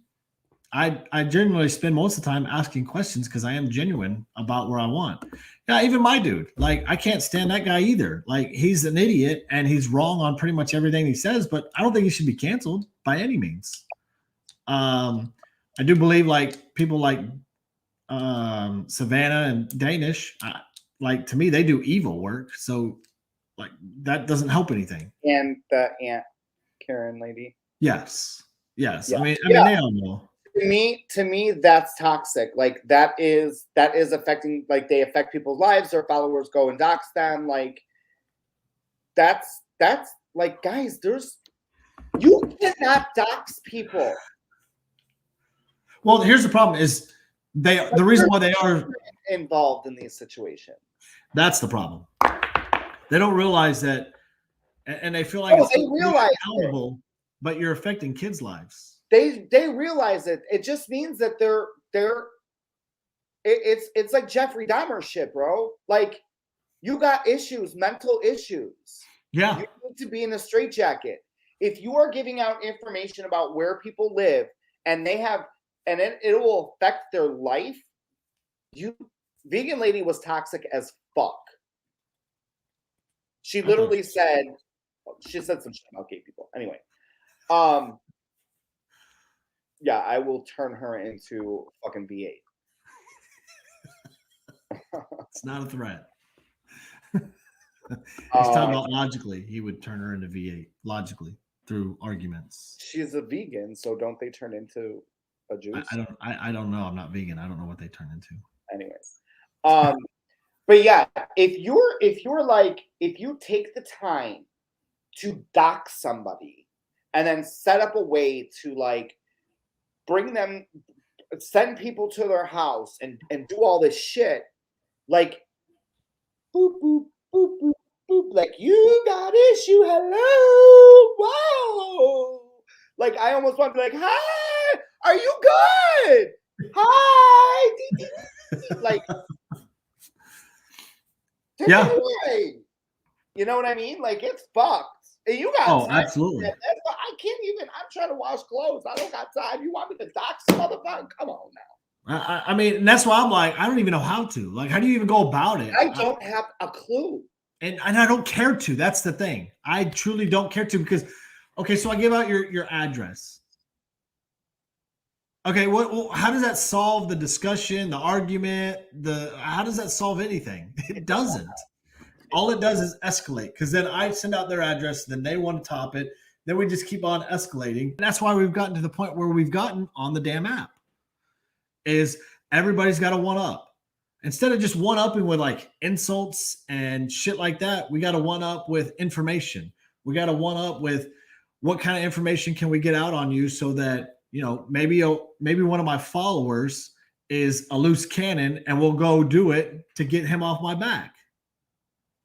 I genuinely spend most of the time asking questions because I am genuine about where I want. Yeah, even my dude, like I can't stand that guy either. Like he's an idiot and he's wrong on pretty much everything he says, but I don't think he should be canceled by any means. I do believe like people like Savannah and Danish, like to me, they do evil work. So like that doesn't help anything. And the Aunt Karen lady. Yes. Yeah. I mean, yeah. They all know. To me, that's toxic. Like that is affecting, like they affect people's lives. Their followers go and dox them. Like that's like, guys, you cannot dox people. Well, here's the problem is the reason why they are involved in these situations. That's the problem. They don't realize that and they feel like they realize accountable, but you're affecting kids' lives. They realize it. It just means that it's like Jeffrey Dahmer shit, bro. Like, you got issues, mental issues. Yeah. You need to be in a straitjacket. If you are giving out information about where people live and it will affect their life, Vegan Lady was toxic as fuck. She literally said some shit about gay people. Anyway, yeah, I will turn her into fucking V8. It's not a threat. He's talking about logically. He would turn her into V8 logically through arguments. She's a vegan, so don't they turn into a juice? I don't know. I'm not vegan. I don't know what they turn into. Anyways, but yeah, if you take the time to dox somebody and then set up a way to like send people to their house and do all this shit, like boop boop boop boop boop, like you got issue, hello, whoa, like I almost want to be like, hi, are you good? Hi, like, yeah, you know what I mean? Like, it's fucked. You got time. Absolutely. I can't even. I'm trying to wash clothes. I don't got time. You want me to dox motherfucker? Come on now. I mean, that's why I'm like, I don't even know how to. Like, how do you even go about it? I don't have a clue. And I don't care to. That's the thing. I truly don't care to because, okay, so I give out your address. Okay, how does that solve the discussion, the argument? How does that solve anything? It doesn't. All it does is escalate because then I send out their address, then they want to top it. Then we just keep on escalating. And that's why we've gotten to the point where we've gotten on the damn app. Is everybody's got to one-up. Instead of just one-upping with like insults and shit like that, we got to one-up with information. We got to one-up with what kind of information can we get out on you so that, you know, maybe one of my followers is a loose cannon and we'll go do it to get him off my back.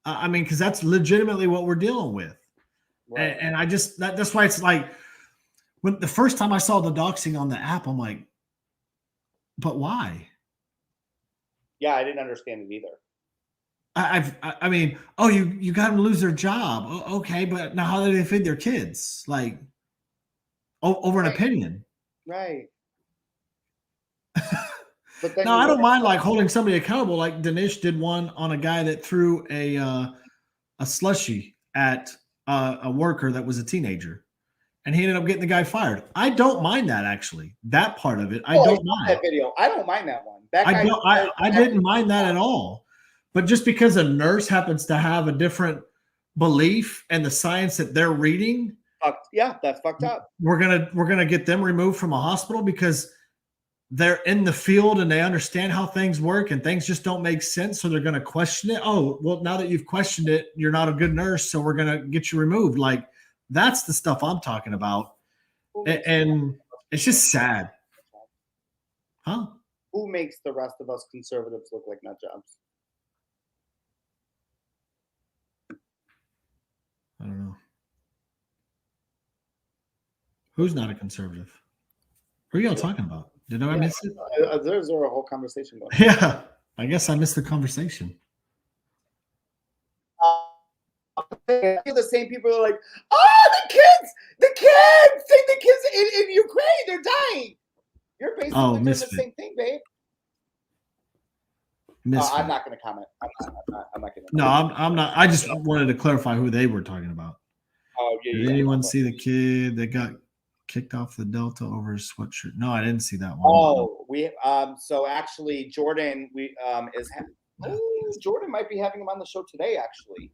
I mean, because that's legitimately what we're dealing with. Right. And I just, that's why it's like, when the first time I saw the doxing on the app, I'm like, but why? Yeah, I didn't understand it either. I mean, oh, you got them to lose their job. Oh, okay, but now how do they feed their kids? Like, over an opinion. Right. But now I don't mind like holding somebody accountable. Like Dinesh did one on a guy that threw a slushie at a worker that was a teenager, and he ended up getting the guy fired. I don't mind that actually. That part of it, I don't mind. That video, I don't mind that one. I didn't mind that at all. But just because a nurse happens to have a different belief and the science that they're reading, yeah, that's fucked up. We're gonna get them removed from a hospital because they're in the field and they understand how things work and things just don't make sense. So they're going to question it. Oh, well, now that you've questioned it, you're not a good nurse. So we're going to get you removed. Like, that's the stuff I'm talking about. And it's just sad. Huh? Who makes the rest of us conservatives look like nut jobs? I don't know. Who's not a conservative? Who are y'all talking about? Did I miss it? There's a whole conversation going on. Yeah, I guess I missed the conversation. The same people are like, oh, the kids, take the kids in Ukraine, they're dying. You're basically doing the same thing, babe. I'm not going to comment. I'm not going to. No, I'm not. I just wanted to clarify who they were talking about. Oh, yeah. Did anyone see the kid that got kicked off the Delta over his sweatshirt? No, I didn't see that one. Oh, so actually Jordan Jordan might be having him on the show today, actually.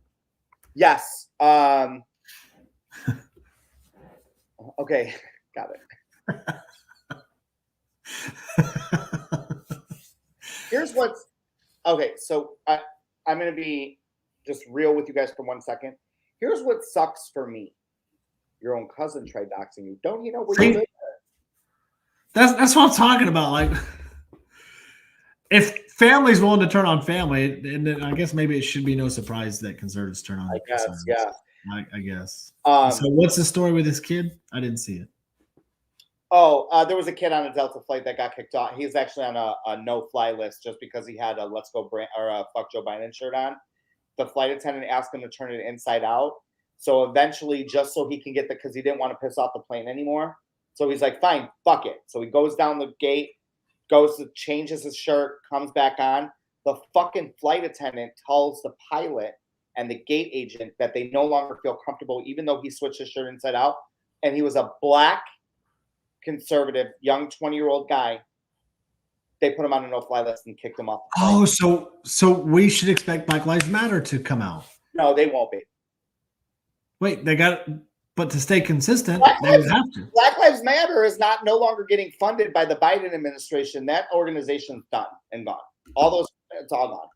Yes. Okay, got it. Here's what's okay, so I'm gonna be just real with you guys for 1 second. Here's what sucks for me. Your own cousin tried doxing you. Don't you know where you live? That's what I'm talking about. Like, if family's willing to turn on family, and then I guess maybe it should be no surprise that conservatives turn on. I guess, yeah. I guess. So what's the story with this kid? I didn't see it. There was a kid on a Delta flight that got kicked off. He's actually on a no-fly list just because he had a "Let's Go Brand" or a "Fuck Joe Biden" shirt on. The flight attendant asked him to turn it inside out. So eventually, just so he can get because he didn't want to piss off the plane anymore. So he's like, fine, fuck it. So he goes down the gate, goes to changes his shirt, comes back on. The fucking flight attendant tells the pilot and the gate agent that they no longer feel comfortable, even though he switched his shirt inside out. And he was a black, conservative, young 20-year-old guy. They put him on a no-fly list and kicked him off the plane. So we should expect Black Lives Matter to come out. No, they won't be. Wait, but to stay consistent, they would have to. Black Lives Matter is no longer getting funded by the Biden administration. That organization's done and gone. It's all gone.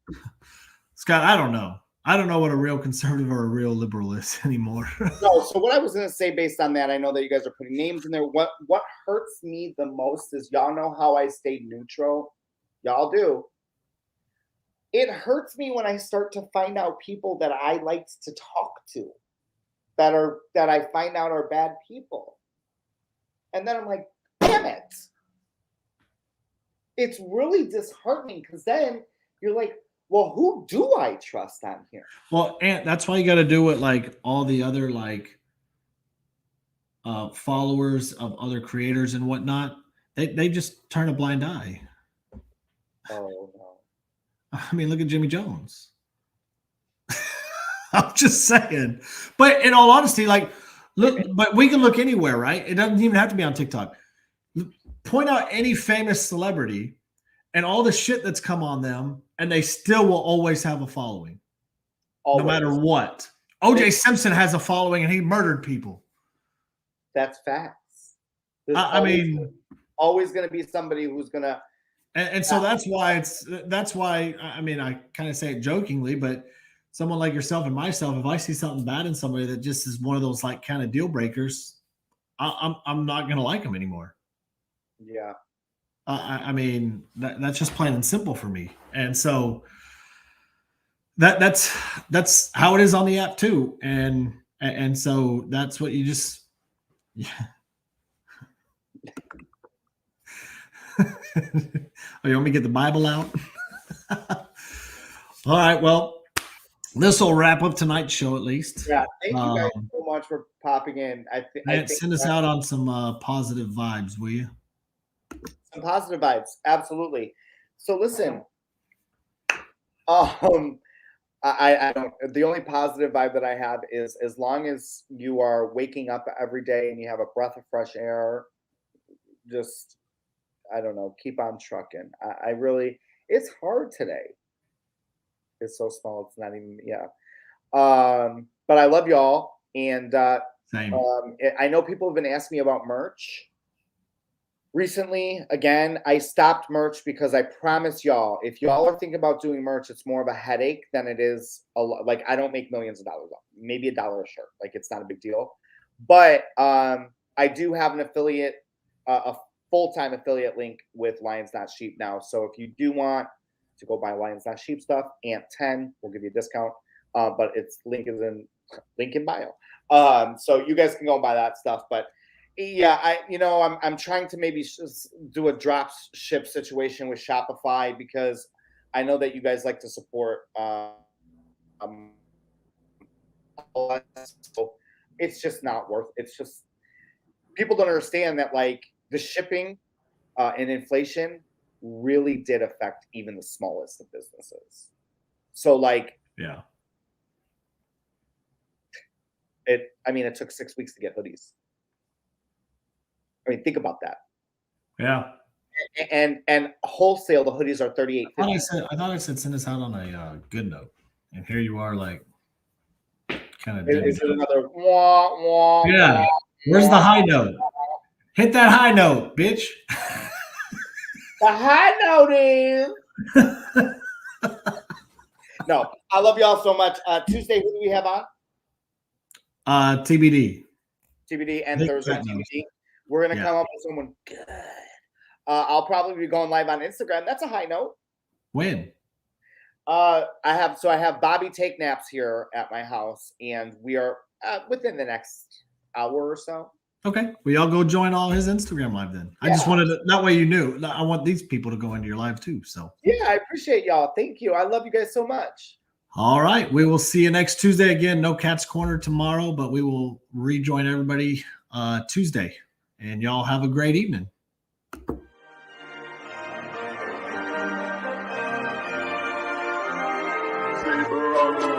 Scott, I don't know. I don't know what a real conservative or a real liberal is anymore. No, so what I was going to say based on that, I know that you guys are putting names in there. What hurts me the most is y'all know how I stay neutral. Y'all do. It hurts me when I start to find out people that I liked to talk to that I find out are bad people. And then I'm like, damn it. It's really disheartening because then you're like, well, who do I trust on here? Well, and that's why you got to do what like all the other like followers of other creators and whatnot. They just turn a blind eye. Oh no! I mean, look at Jimmy Jones. I'm just saying. But in all honesty, like, look, but we can look anywhere, right? It doesn't even have to be on TikTok. Point out any famous celebrity and all the shit that's come on them, and they still will always have a following. Always. No matter what. OJ Simpson has a following and he murdered people. That's facts. I mean, always going to be somebody who's going to. And so that's why, I mean, I kind of say it jokingly, but someone like yourself and myself, if I see something bad in somebody that just is one of those like kind of deal breakers, I'm not going to like them anymore. Yeah. I mean, that's just plain and simple for me. And so that's how it is on the app too. And so that's what you just, yeah. Oh, you want me to get the Bible out? All right. Well, this will wrap up tonight's show at least. Yeah. Thank you guys so much for popping in. I think send us out on some positive vibes, will you? Some positive vibes. Absolutely. So listen, I don't, the only positive vibe that I have is as long as you are waking up every day and you have a breath of fresh air, just, I don't know, keep on trucking. I really, it's hard today. It's so small. It's not even, yeah. But I love y'all. And same. I know people have been asking me about merch recently. Again, I stopped merch because I promise y'all, if y'all are thinking about doing merch, it's more of a headache than it is like I don't make millions of dollars off. Maybe $1 a shirt. Like it's not a big deal. But I do have an affiliate, a full-time affiliate link with Lions Not Sheep now. So if you do want to go buy Lions Not Sheep stuff, Ant10 will give you a discount. But its link in bio. So you guys can go buy that stuff. But yeah, I'm trying to maybe do a drop ship situation with Shopify because I know that you guys like to support. So it's just not worth. It's just people don't understand that like the shipping and inflation really did affect even the smallest of businesses. So like, yeah, it took 6 weeks to get hoodies. I mean, think about that. Yeah. And wholesale, the hoodies are $38.50. I thought I said send us out on a good note, and here you are, like kind of. Is it another wah wah? Yeah. Wah, where's wah, the high note? Hit that high note, bitch. The high note is. No, I love y'all so much. Tuesday, who do we have on? TBD. TBD and Thursday TBD. We're gonna come up with someone good. I'll probably be going live on Instagram. That's a high note. When? I have Bobby Take Naps here at my house, and within the next hour or so. Okay, we all go join all his Instagram live then. I just wanted to, that way you knew. I want these people to go into your live too. So yeah, I appreciate y'all. Thank you. I love you guys so much. All right, we will see you next Tuesday again. No Cat's Corner tomorrow, but we will rejoin everybody Tuesday. And y'all have a great evening. Saber on the